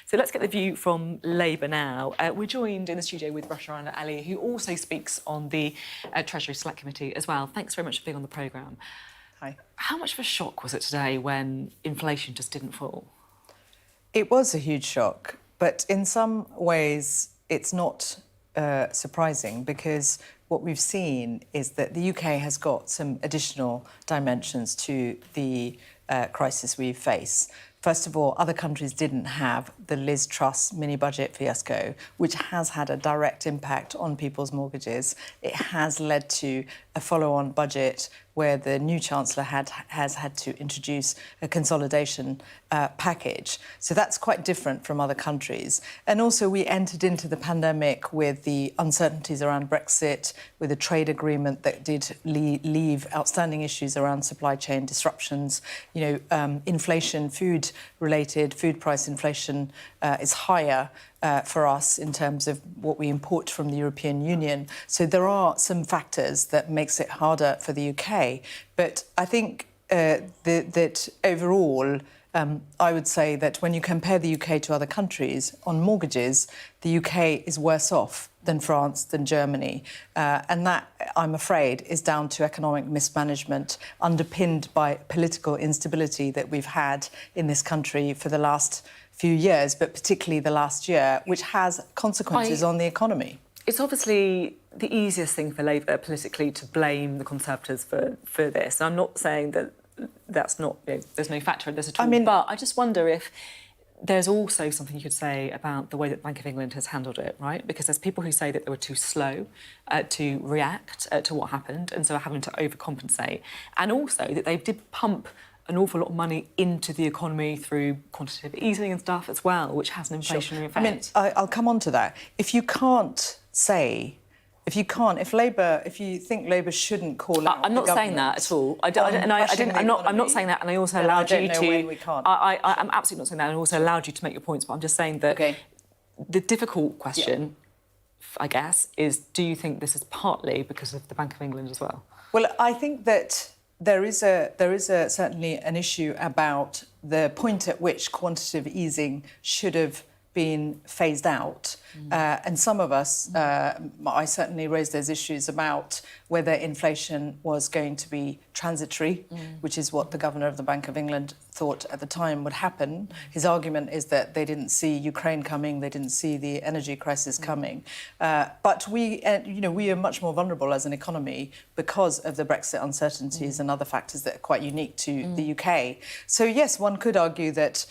So let's get the view from Labour now. We're joined in the studio with Rushanara Ali, who also speaks on the Treasury Select Committee as well. Thanks very much for being on the programme. Hi. How much of a shock was it today when inflation just didn't fall? It was a huge shock, but in some ways it's not surprising, because what we've seen is that the UK has got some additional dimensions to the crisis we face. First of all, other countries didn't have the Liz Truss mini-budget fiasco, which has had a direct impact on people's mortgages. It has led to a follow-on budget where the new Chancellor has had to introduce a consolidation package. So that's quite different from other countries. And also we entered into the pandemic with the uncertainties around Brexit, with a trade agreement that did leave outstanding issues around supply chain disruptions. You know, inflation, food-related, food price inflation is higher for us in terms of what we import from the European Union. So there are some factors that makes it harder for the UK. But I think that overall, I would say that when you compare the UK to other countries on mortgages, the UK is worse off than France, than Germany. And that, I'm afraid, is down to economic mismanagement underpinned by political instability that we've had in this country for the last few years, but particularly the last year, which has consequences on the economy. It's obviously the easiest thing for Labour politically to blame the Conservatives for this. And I'm not saying that that's not, you know, there's no factor in this at all. But I just wonder if there's also something you could say about the way that Bank of England has handled it, right? Because there's people who say that they were too slow to react to what happened, and so are having to overcompensate. And also that they did pump an awful lot of money into the economy through quantitative easing and stuff as well, which has an inflationary effect. I mean, I'll come on to that. If you think Labour shouldn't call out, I'm not saying that at all. I'm not saying that, and I also allowed you to. I'm absolutely not saying that, and I also allowed you to make your points. But I'm just saying that the difficult question, I guess, is: do you think this is partly because of the Bank of England as well? Well, I think that there is certainly an issue about the point at which quantitative easing should have been phased out. And some of us, I certainly raised those issues about whether inflation was going to be transitory, which is what the Governor of the Bank of England thought at the time would happen. His argument is that they didn't see Ukraine coming, they didn't see the energy crisis coming. But we are much more vulnerable as an economy because of the Brexit uncertainties and other factors that are quite unique to the UK. So yes, one could argue that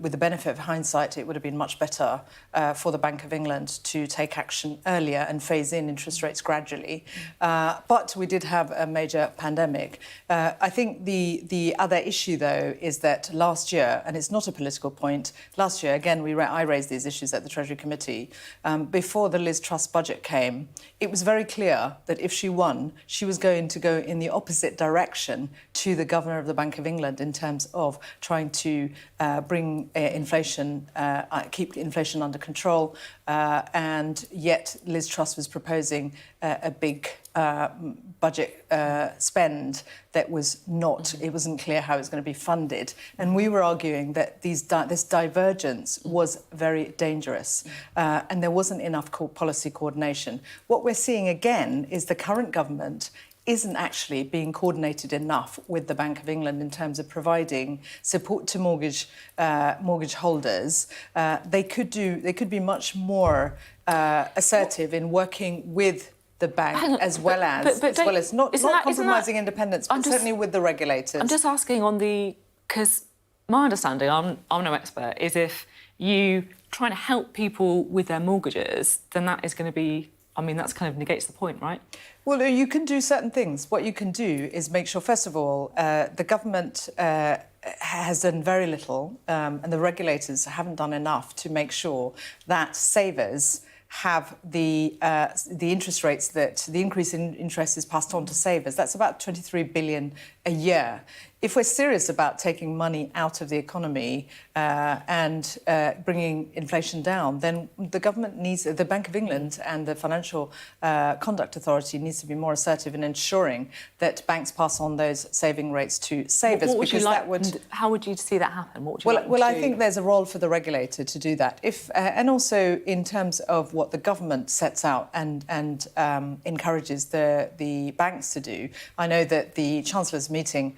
with the benefit of hindsight, it would have been much better for the Bank of England to take action earlier and phase in interest rates gradually. But we did have a major pandemic. I think the other issue, though, is that last year, and it's not a political point, last year, again, I raised these issues at the Treasury Committee, before the Liz Truss budget came, it was very clear that if she won, she was going to go in the opposite direction to the Governor of the Bank of England in terms of trying to bring inflation, keep inflation under control, and yet Liz Truss was proposing a big budget spend that was not, it wasn't clear how it was going to be funded. And we were arguing that this divergence was very dangerous and there wasn't enough policy coordination. What we're seeing again is the current government isn't actually being coordinated enough with the Bank of England in terms of providing support to mortgage holders. They could be much more assertive in working with the bank as well as not compromising independence, but certainly with the regulators. I'm just asking because my understanding, I'm no expert, is if you trying to help people with their mortgages, then that is going to be, I mean, that's kind of negates the point, right? Well, you can do certain things. What you can do is make sure, first of all, the government has done very little, and the regulators haven't done enough to make sure that savers have the interest rates, that the increase in interest is passed on to savers. That's about 23 billion a year. if we're serious about taking money out of the economy and bringing inflation down, then the government needs, the Bank of England and the Financial Conduct Authority needs to be more assertive in ensuring that banks pass on those saving rates to savers. How would you see that happen? What would you like them to I do? think there's a role for the regulator to do that. And also in terms of what the government sets out and encourages the banks to do. I know that the Chancellor's meeting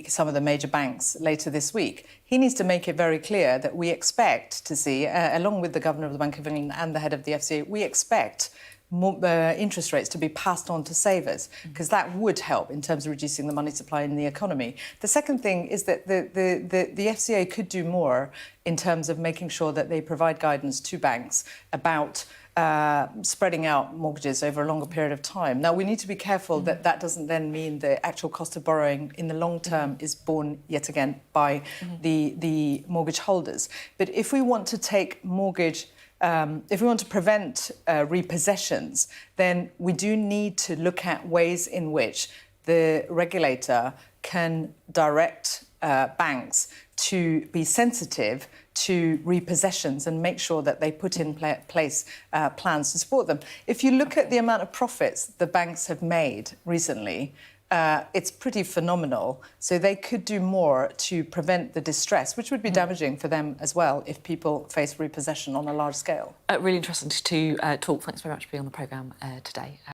some of the major banks later this week. He needs to make it very clear that we expect to see, along with the Governor of the Bank of England and the head of the FCA, we expect more, interest rates to be passed on to savers, because that would help in terms of reducing the money supply in the economy. The second thing is that the FCA could do more in terms of making sure that they provide guidance to banks about spreading out mortgages over a longer period of time. Now, we need to be careful that that doesn't then mean the actual cost of borrowing in the long term is borne yet again by the mortgage holders. But if we want to take if we want to prevent repossessions, then we do need to look at ways in which the regulator can direct banks to be sensitive to repossessions and make sure that they put in place plans to support them. If you look at the amount of profits the banks have made recently, it's pretty phenomenal. So they could do more to prevent the distress, which would be damaging for them as well if people face repossession on a large scale. Really interesting to talk. Thanks very much for being on the programme today.